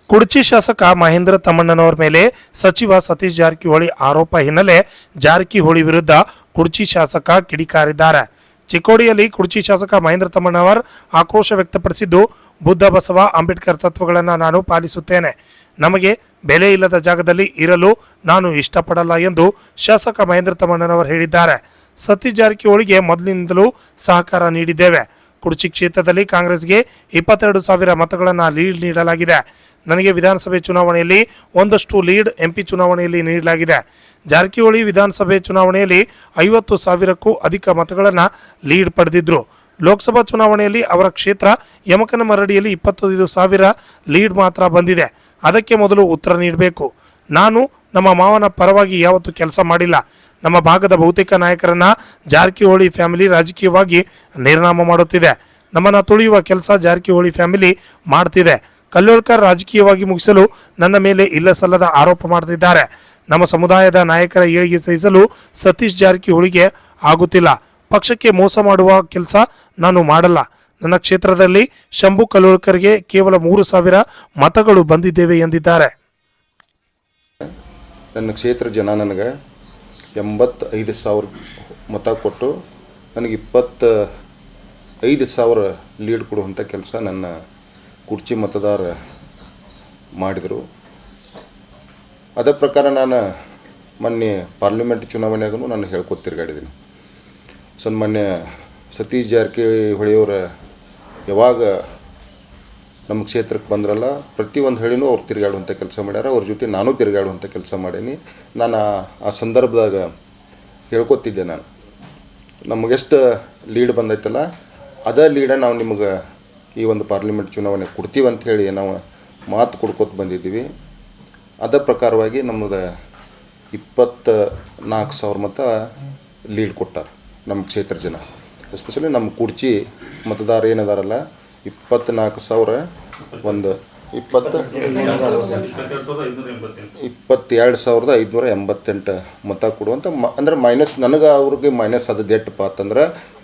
ಕುಡಚಿ ಶಾಸಕ ಮಹೇಂದ್ರ ತಮ್ಮಣ್ಣನವರ ಮೇಲೆ ಸಚಿವ ಸತೀಶ್ ಜಾರಕಿಹೊಳಿ ಆರೋಪ ಹಿನ್ನೆಲೆ ಜಾರಕಿಹೊಳಿ ವಿರುದ್ಧ ಕುಡಚಿ ಶಾಸಕ ಕಿಡಿಕಾರಿದ್ದಾರೆ. ಚಿಕ್ಕೋಡಿಯಲ್ಲಿ ಕುಡಚಿ ಶಾಸಕ ಮಹೇಂದ್ರ ತಮ್ಮಣ್ಣನವರ್ ಆಕ್ರೋಶ ವ್ಯಕ್ತಪಡಿಸಿದ್ದು, ಬುದ್ಧ ಬಸವ ಅಂಬೇಡ್ಕರ್ ತತ್ವಗಳನ್ನು ನಾನು ಪಾಲಿಸುತ್ತೇನೆ, ನಮಗೆ ಬೆಲೆ ಇಲ್ಲದ ಜಾಗದಲ್ಲಿ ಇರಲು ನಾನು ಇಷ್ಟಪಡಲ್ಲ ಎಂದು ಶಾಸಕ ಮಹೇಂದ್ರ ತಮ್ಮಣ್ಣನವರ್ ಹೇಳಿದ್ದಾರೆ. ಸತೀಶ್ ಜಾರಕಿಹೊಳಿಗೆ ಮೊದಲಿನಿಂದಲೂ ಸಹಕಾರ ನೀಡಿದ್ದೇವೆ. ಕುಡಚಿ ಕ್ಷೇತ್ರದಲ್ಲಿ ಕಾಂಗ್ರೆಸ್ಗೆ 22,000 ಮತಗಳನ್ನು ಲೀಡ್ ನೀಡಲಾಗಿದೆ. ನನಗೆ ವಿಧಾನಸಭೆ ಚುನಾವಣೆಯಲ್ಲಿ ಒಂದಷ್ಟು ಲೀಡ್ ಎಂಪಿ ಚುನಾವಣೆಯಲ್ಲಿ ನೀಡಲಾಗಿದೆ. ಜಾರಕಿಹೊಳಿ ವಿಧಾನಸಭೆ ಚುನಾವಣೆಯಲ್ಲಿ 50,000ಕ್ಕೂ ಅಧಿಕ ಮತಗಳನ್ನು ಲೀಡ್ ಪಡೆದಿದ್ರು. ಲೋಕಸಭಾ ಚುನಾವಣೆಯಲ್ಲಿ ಅವರ ಕ್ಷೇತ್ರ ಯಮಕನಮರಡಿಯಲ್ಲಿ 25,000 ಲೀಡ್ ಮಾತ್ರ ಬಂದಿದೆ. ಅದಕ್ಕೆ ಮೊದಲು ಉತ್ತರ ನೀಡಬೇಕು. ನಾನು ನಮ್ಮ ಮಾವನ ಪರವಾಗಿ ಯಾವತ್ತೂ ಕೆಲಸ ಮಾಡಿಲ್ಲ. ನಮ್ಮ ಭಾಗದ ಬಹುತೇಕ ನಾಯಕರನ್ನ ಜಾರಕಿಹೊಳಿ ಫ್ಯಾಮಿಲಿ ರಾಜಕೀಯವಾಗಿ ನಿರ್ನಾಮ ಮಾಡುತ್ತಿದೆ. ನಮ್ಮನ್ನು ತುಳಿಯುವ ಕೆಲಸ ಜಾರಕಿಹೊಳಿ ಫ್ಯಾಮಿಲಿ ಮಾಡ್ತಿದೆ. ಕಲ್ಲೋಳ್ಕರ್ ರಾಜಕೀಯವಾಗಿ ಮುಗಿಸಲು ನನ್ನ ಮೇಲೆ ಇಲ್ಲ ಸಲ್ಲದ ಆರೋಪ ಮಾಡ್ತಿದ್ದಾರೆ. ನಮ್ಮ ಸಮುದಾಯದ ನಾಯಕರ ಏಳಿಗೆ ಸಹಿಸಲು ಸತೀಶ್ ಜಾರಕಿಹೊಳಿಗೆ ಆಗುತ್ತಿಲ್ಲ. ಪಕ್ಷಕ್ಕೆ ಮೋಸ ಮಾಡುವ ಕೆಲಸ ನಾನು ಮಾಡಲ್ಲ. ನನ್ನ ಕ್ಷೇತ್ರದಲ್ಲಿ ಶಂಭು ಕಲ್ಲೋಳ್ಕರ್ಗೆ ಕೇವಲ 3,000 ಮತಗಳು ಬಂದಿದ್ದೇವೆ ಎಂದಿದ್ದಾರೆ. ನನ್ನ ಕ್ಷೇತ್ರ ಜನ ನನಗೆ 85,000 ಮತ ಕೊಟ್ಟು ನನಗೆ 25,000 ಲೀಡ್ ಕೊಡುವಂಥ ಕೆಲಸ ನನ್ನ ಕುರ್ಚಿ ಮತದಾರ ಮಾಡಿದರು. ಅದೇ ಪ್ರಕಾರ ನಾನು ಮೊನ್ನೆ ಪಾರ್ಲಿಮೆಂಟ್ ಚುನಾವಣೆಗೂ ನಾನು ಹೇಳ್ಕೊತ ತಿರುಗಾಡಿದ್ದೀನಿ. ಮೊನ್ನೆ ಸತೀಶ್ ಜಾರಕಿಹೊಳಿಯವರ ಯಾವಾಗ ನಮ್ಮ ಕ್ಷೇತ್ರಕ್ಕೆ ಬಂದ್ರಲ್ಲ, ಪ್ರತಿಯೊಂದು ಹೇಳಿನೂ ಅವ್ರು ತಿರುಗಾಡುವಂಥ ಕೆಲಸ ಮಾಡ್ಯಾರ. ಅವ್ರ ಜೊತೆ ನಾನು ತಿರುಗಾಡುವಂಥ ಕೆಲಸ ಮಾಡೀನಿ. ನಾನು ಆ ಸಂದರ್ಭದಾಗ ಹೇಳ್ಕೊತಿದ್ದೆ, ನಾನು ನಮಗೆಷ್ಟು ಲೀಡ್ ಬಂದೈತಲ್ಲ ಅದೇ ಲೀಡ ನಾವು ನಿಮಗೆ ಈ ಒಂದು ಪಾರ್ಲಿಮೆಂಟ್ ಚುನಾವಣೆ ಕೊಡ್ತೀವಿ ಅಂತ ಹೇಳಿ ನಾವು ಮಾತು ಕೊಡ್ಕೊತ ಬಂದಿದ್ದೀವಿ. ಅದೇ ಪ್ರಕಾರವಾಗಿ ನಮ್ಮದು 24,000 ಮತ ಲೀಡ್ ಕೊಟ್ಟಾರ ನಮ್ಮ ಕ್ಷೇತ್ರ ಜನ. ಎಸ್ಪೆಷಲಿ ನಮ್ಮ ಕುರ್ಚಿ ಮತದಾರ ಏನದಾರಲ್ಲ, 24,000 ಒಂದು 22,588 ಮತ ಕೊಡುವಂಥ ಅಂದ್ರೆ ಮೈನಸ್ ನನಗೆ ಅವ್ರಿಗೆ ಮೈನಸ್ ಆದದ್ದು ಎಷ್ಟಪ್ಪ ಅಂತಂದ್ರೆ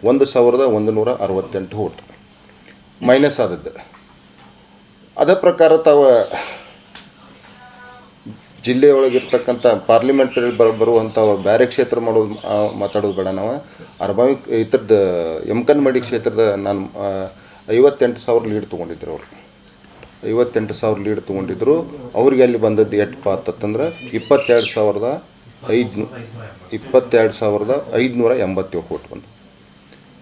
1,168 ವೋಟ್ ಮೈನಸ್ ಆದದ್ದು. ಅದೇ ಪ್ರಕಾರ ತಾವು ಜಿಲ್ಲೆಯೊಳಗಿರ್ತಕ್ಕಂಥ ಪಾರ್ಲಿಮೆಂಟರಿ ಬರುವಂಥ ಬೇರೆ ಕ್ಷೇತ್ರ ಮಾತಾಡೋದು ಬೇಡ. ನಾವು ಅರ್ಬಾವಿ ಇತರದ್ದು ಯಮಕನಮರಡಿ ಕ್ಷೇತ್ರದ ನಾನು 58,000 ಲೀಡ್ ತೊಗೊಂಡಿದ್ರು. ಅವರು 58,000 ಲೀಡ್ ತೊಗೊಂಡಿದ್ರು. ಅವ್ರಿಗೆ ಅಲ್ಲಿ ಬಂದದ್ದು ಎಷ್ಟಪ್ಪ ಅಂತಂದ್ರೆ 22,587 ವೋಟ್ ಬಂದು.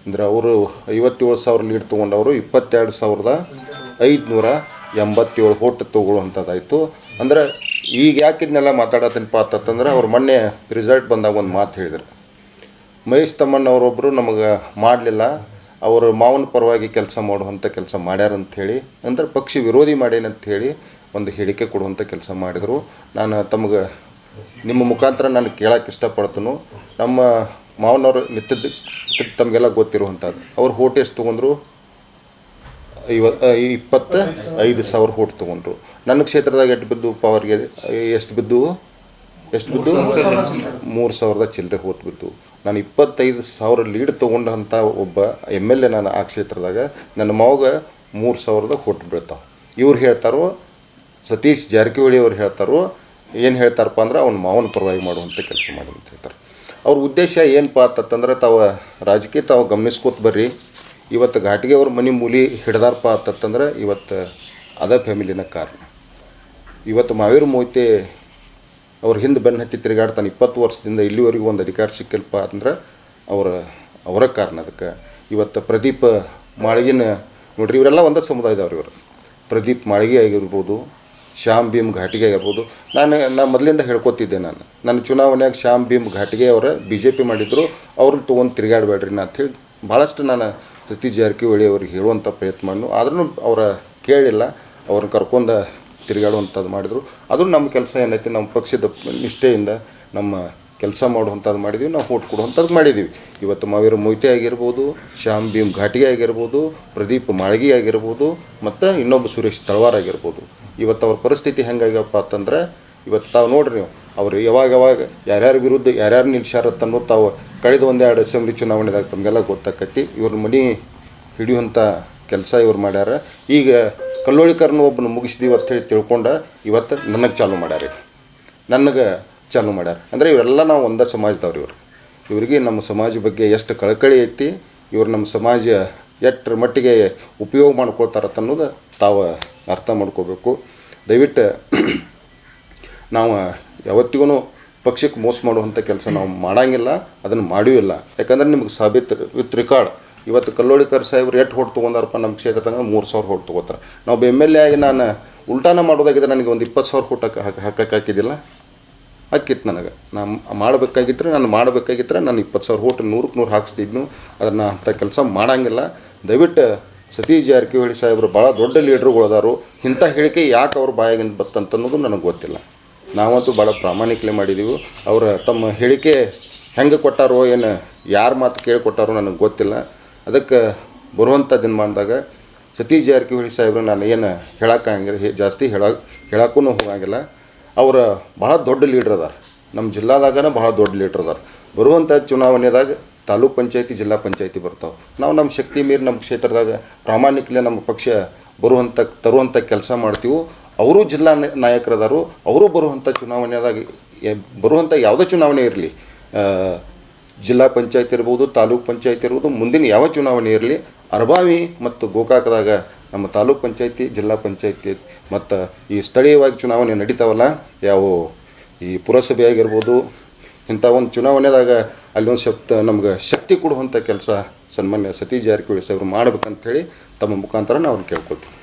ಅಂದರೆ ಅವರು 57,000 ಲೀಡ್ ತೊಗೊಂಡವರು 22,587 ವೋಟ್ ತೊಗೊಳ್ಳುವಂಥದ್ದಾಯಿತು. ಅಂದರೆ ಈಗ ಯಾಕಿದ್ನೆಲ್ಲ ಮಾತಾಡತ್ತೀನಪ್ಪ ಅಂತಂದ್ರೆ ಅವ್ರು ಮೊನ್ನೆ ರಿಸಲ್ಟ್ ಬಂದಾಗ ಒಂದು ಮಾತು ಹೇಳಿದರು. ಮಹೇಶ್ ತಮ್ಮಣ್ಣವರೊಬ್ಬರು ನಮಗೆ ಮಾಡಲಿಲ್ಲ, ಅವರು ಮಾವನ ಪರವಾಗಿ ಕೆಲಸ ಮಾಡುವಂಥ ಕೆಲಸ ಮಾಡ್ಯಾರ ಅಂಥೇಳಿ, ಅಂದರೆ ಪಕ್ಷ ವಿರೋಧಿ ಮಾಡೇನಂತ ಹೇಳಿ ಒಂದು ಹೇಳಿಕೆ ಕೊಡುವಂಥ ಕೆಲಸ ಮಾಡಿದರು. ನಾನು ನಿಮ್ಮ ಮುಖಾಂತರ ನಾನು ಕೇಳೋಕೆ ಇಷ್ಟಪಡ್ತೀನಿ. ನಮ್ಮ ಮಾವನವರು ನಿಂತಿದ್ದು ತಮಗೆಲ್ಲ ಗೊತ್ತಿರುವಂಥದ್ದು. ಅವ್ರು ವೋಟ್ ಎಷ್ಟು ತೊಗೊಂಡ್ರು? 25,000 ವೋಟ್ ತೊಗೊಂಡ್ರು. ನನ್ನ ಕ್ಷೇತ್ರದಾಗ ಎಷ್ಟು ಬಿದ್ದು ಪವರ್ಗೆ ಎಷ್ಟು ಬಿದ್ದು 3,000 ಚಿಲ್ಲರೆ ವೋಟ್ ಬಿದ್ದು. ನಾನು 25,000 ಲೀಡ್ ತೊಗೊಂಡಂಥ ಒಬ್ಬ MLA ನಾನು ಆ ಕ್ಷೇತ್ರದಾಗ. ನನ್ನ ಮಾವಗ 3,000 ವೋಟ್ ಬೀಳ್ತಾವೆ. ಇವ್ರು ಹೇಳ್ತಾರೋ, ಸತೀಶ್ ಜಾರಕಿಹೊಳಿ ಅವ್ರು ಹೇಳ್ತಾರೋ, ಏನು ಹೇಳ್ತಾರಪ್ಪ ಅಂದ್ರೆ ಅವ್ನ ಮಾವನ ಪರವಾಗಿ ಮಾಡುವಂಥ ಕೆಲಸ ಮಾಡಿ ಅಂತ ಹೇಳ್ತಾರೆ. ಅವ್ರ ಉದ್ದೇಶ ಏನಪ್ಪ ಅಂತಂದ್ರೆ ತಾವು ರಾಜಕೀಯ ತಾವು ಗಮನಿಸ್ಕೋತ ಬರ್ರಿ. ಇವತ್ತು ಘಾಟಿಗೆ ಅವ್ರ ಮನೆ ಮೂಲಿ ಹಿಡ್ದಾರಪ್ಪ ಅಂತಂದ್ರೆ ಇವತ್ತು ಅದೇ ಫ್ಯಾಮಿಲಿನ ಕಾರಣ. ಇವತ್ತು ಮಾವೀರ ಮೊಯ್ತೆ ಅವ್ರ ಹಿಂದೆ ಬೆನ್ನು ಹತ್ತಿ ತಿರುಗಾಡ್ತಾನೆ 20 ವರ್ಷದಿಂದ ಇಲ್ಲಿವರೆಗೂ ಒಂದು ಅಧಿಕಾರ ಸಿಕ್ಕಿಲ್ಪ ಅಂದ್ರೆ ಅವರ ಕಾರಣ. ಅದಕ್ಕೆ ಇವತ್ತು ಪ್ರದೀಪ್ ಮಾಳಿಗೆನ ನೋಡ್ರಿ, ಇವರೆಲ್ಲ ಒಂದೇ ಸಮುದಾಯದವ್ರು. ಇವರು ಪ್ರದೀಪ್ ಮಾಳಿಗೆ ಆಗಿರ್ಬೋದು, ಶ್ಯಾಮ್ ಭೀಮ್ ಘಾಟಿಗೆ ಆಗಿರ್ಬೋದು. ನಾನು ಮೊದಲಿಂದ ಹೇಳ್ಕೊತಿದ್ದೆ, ನನ್ನ ಚುನಾವಣೆಯಾಗ ಶ್ಯಾಮ್ ಭೀಮ್ ಘಾಟಿಗೆ ಅವರ BJP ಮಾಡಿದ್ರು. ಅವ್ರನ್ನ ತೊಗೊಂಡು ತಿರುಗಾಡಬೇಡ್ರಿ ನಾ ಅಂಥೇಳಿ ಭಾಳಷ್ಟು ನಾನು ಸತೀಶ್ ಜಾರಕಿಹೊಳಿ ಅವ್ರಿಗೆ ಹೇಳುವಂಥ ಪ್ರಯತ್ನ ಮಾಡಿದ್ನು. ಆದ್ರೂ ಅವರ ಕೇಳಿಲ್ಲ, ಅವ್ರನ್ನ ಕರ್ಕೊಂಡು ತಿರುಗಾಡುವಂಥದ್ದು ಮಾಡಿದರು. ಅದು ನಮ್ಮ ಕೆಲಸ ಏನೈತಿ, ನಮ್ಮ ಪಕ್ಷದ ನಿಷ್ಠೆಯಿಂದ ನಮ್ಮ ಕೆಲಸ ಮಾಡುವಂಥದ್ದು ಮಾಡಿದ್ದೀವಿ. ನಾವು ವೋಟ್ ಕೊಡುವಂಥದ್ದು ಮಾಡಿದ್ದೀವಿ. ಇವತ್ತು ಮಾವೀರ ಮೊಯ್ತೆ ಆಗಿರ್ಬೋದು, ಶ್ಯಾಮ್ ಭೀಮ್ ಘಾಟಿಗೆ ಆಗಿರ್ಬೋದು, ಪ್ರದೀಪ್ ಮಾಳ್ಗಿ ಆಗಿರ್ಬೋದು, ಮತ್ತು ಇನ್ನೊಬ್ಬ ಸುರೇಶ್ ತಳವಾರ್ ಆಗಿರ್ಬೋದು. ಇವತ್ತು ಅವ್ರ ಪರಿಸ್ಥಿತಿ ಹೆಂಗಾಗ್ಯಪ್ಪ ಅಂತಂದ್ರೆ ಇವತ್ತು ತಾವು ನೋಡ್ರಿ, ನೀವು ಅವ್ರು ಯಾವಾಗ ಯಾರ್ಯಾರ ವಿರುದ್ಧ ಯಾರ್ಯಾರು ನಿಲ್ಸ್ಯಾರತ್ತನ್ನೋ ತಾವು ಕಳೆದ 1-2 ಅಸೆಂಬ್ಲಿ ಚುನಾವಣೆದಾಗ ತಮಗೆಲ್ಲ ಗೊತ್ತಾಕತಿ. ಇವ್ರ ಮನೆ ಹಿಡಿಯುವಂಥ ಕೆಲಸ ಇವ್ರು ಮಾಡ್ಯಾರ. ಈಗ ಕಲ್ಲೋಳಿಕರನ್ನು ಒಬ್ಬನು ಮುಗಿಸಿದೀವಿ ಅಂತ ಹೇಳಿ ತಿಳ್ಕೊಂಡು ಇವತ್ತು ನನಗೆ ಚಾಲು ಮಾಡ್ಯಾರ, ನನಗೆ ಚಾಲು ಮಾಡ್ಯಾರ. ಅಂದರೆ ಇವರೆಲ್ಲ ನಾವು ಒಂದೇ ಸಮಾಜದವ್ರು. ಇವರಿಗೆ ನಮ್ಮ ಸಮಾಜ ಬಗ್ಗೆ ಎಷ್ಟು ಕಳಕಳಿ ಐತಿ, ಇವರು ನಮ್ಮ ಸಮಾಜ ಎಷ್ಟರ ಮಟ್ಟಿಗೆ ಉಪಯೋಗ ಮಾಡ್ಕೊಳ್ತಾರತ್ತ ಅನ್ನೋದು ತಾವು ಅರ್ಥ ಮಾಡ್ಕೋಬೇಕು. ದಯವಿಟ್ಟು ನಾವು ಯಾವತ್ತಿಗೂ ಪಕ್ಷಕ್ಕೆ ಮೋಸ ಮಾಡುವಂಥ ಕೆಲಸ ನಾವು ಮಾಡೋಂಗಿಲ್ಲ, ಅದನ್ನು ಮಾಡಿಯೂ ಇಲ್ಲ. ಯಾಕಂದ್ರೆ ನಿಮ್ಗೆ ಸಾಬೀತು ವಿತ್ ರೆಕಾರ್ಡ್. ಇವತ್ತು ಕಲ್ಲೋಳಿಕರ್ ಸಾಹೇಬ್ರು ಎಷ್ಟು ಹೊಟ್ಟು ತೊಗೊಂಡಾರಪ್ಪ ನಮ್ಮ ಕ್ಷೇತ್ರದಾಗ 3,000 ಹೊಟ್ಟು ತೊಗೋತಾರೆ. ನಾವು ಎಮ್.ಎಲ್.ಎ ಆಗಿ ನಾನು ಉಲ್ಟಾನ ಮಾಡೋದಾಗಿದ್ದರೆ ನನಗೆ ಒಂದು 20,000 ಹೊಟ್ಟು ಹಾಕಕ್ಕೆ ಹಾಕಿದ್ದಿಲ್ಲ, ಹಾಕಿತ್ತು ನನಗೆ. ನಾನು ಮಾಡಬೇಕಾಗಿದ್ದರೆ ನಾನು 20,000 ಹೊಟ್ಟು 100ಕ್ಕೆ 100 ಹಾಕಿಸ್ತಿದ್ನು. ಅದನ್ನು ಅಂಥ ಕೆಲಸ ಮಾಡೋಂಗಿಲ್ಲ. ದಯವಿಟ್ಟು ಸತೀಶ್ ಜಾರಕಿಹೊಳಿ ಸಾಹೇಬರು ಭಾಳ ದೊಡ್ಡ ಲೀಡ್ರುಗಳದಾರು. ಇಂಥ ಹೇಳಿಕೆ ಯಾಕೆ ಅವ್ರ ಬಾಯಾಗಿಂದ ಬತ್ತಂತ ಅನ್ನೋದು ನನಗೆ ಗೊತ್ತಿಲ್ಲ. ನಾವಂತೂ ಭಾಳ ಪ್ರಾಮಾಣಿಕಲೆ ಮಾಡಿದ್ದೀವಿ. ಅವರ ತಮ್ಮ ಹೇಳಿಕೆ ಹೆಂಗೆ ಕೊಟ್ಟಾರೋ ಏನು ಯಾರ ಮಾತು ಕೇಳಿಕೊಟ್ಟಾರೋ ನನಗೆ ಗೊತ್ತಿಲ್ಲ. ಅದಕ್ಕೆ ಬರುವಂಥ ದಿನಮಾನದಾಗ ಸತೀಶ್ ಜಾರಕಿಹೊಳಿ ಸಾಹೇಬ್ರು ನಾನು ಏನು ಹೇಳೋಕ್ಕಾಗಂಗಿಲ್ಲ, ಜಾಸ್ತಿ ಹೇಳೋಕ್ಕೂ ಹೋಗಂಗಿಲ್ಲ. ಅವರ ಭಾಳ ದೊಡ್ಡ ಲೀಡ್ರ್ ಅದಾರ, ನಮ್ಮ ಜಿಲ್ಲಾದಾಗನ ಭಾಳ ದೊಡ್ಡ ಲೀಡ್ರ್ ಅದಾರ. ಬರುವಂಥ ಚುನಾವಣೆದಾಗ ತಾಲೂಕ್ ಪಂಚಾಯತಿ ಜಿಲ್ಲಾ ಪಂಚಾಯತಿ ಬರ್ತಾವೆ. ನಾವು ನಮ್ಮ ಶಕ್ತಿ ಮೀರಿ ನಮ್ಮ ಕ್ಷೇತ್ರದಾಗ ಪ್ರಾಮಾಣಿಕಲೆ ನಮ್ಮ ಪಕ್ಷ ತರುವಂಥ ಕೆಲಸ ಮಾಡ್ತೀವಿ. ಅವರು ಜಿಲ್ಲಾ ನಾಯಕರದಾರು, ಅವರು ಬರುವಂಥ ಚುನಾವಣೆದಾಗ ಬರುವಂಥ ಯಾವುದೇ ಚುನಾವಣೆ ಇರಲಿ, ಜಿಲ್ಲಾ ಪಂಚಾಯತ್ ಇರ್ಬೋದು, ತಾಲೂಕ್ ಪಂಚಾಯತ್ ಇರ್ಬೋದು, ಮುಂದಿನ ಯಾವ ಚುನಾವಣೆ ಇರಲಿ, ಅರಬಾವಿ ಮತ್ತು ಗೋಕಾಕದಾಗ ನಮ್ಮ ತಾಲೂಕ್ ಪಂಚಾಯತಿ ಜಿಲ್ಲಾ ಪಂಚಾಯತಿ ಮತ್ತು ಈ ಸ್ಥಳೀಯವಾಗಿ ಚುನಾವಣೆ ನಡೀತಾವಲ್ಲ, ಯಾವ ಈ ಪುರಸಭೆ ಆಗಿರ್ಬೋದು, ಇಂಥ ಒಂದು ಚುನಾವಣೆದಾಗ ಅಲ್ಲೊಂದು ನಮ್ಗೆ ಶಕ್ತಿ ಕೊಡುವಂಥ ಕೆಲಸ ಸನ್ಮಾನ್ಯ ಸತೀಶ್ ಜಾರಕಿಹೊಳಿ ಸಾಹೇಬರು ಮಾಡ್ಬೇಕಂಥೇಳಿ ತಮ್ಮ ಮುಖಾಂತರ ನಾವು ಕೇಳ್ಕೊಳ್ತೀವಿ.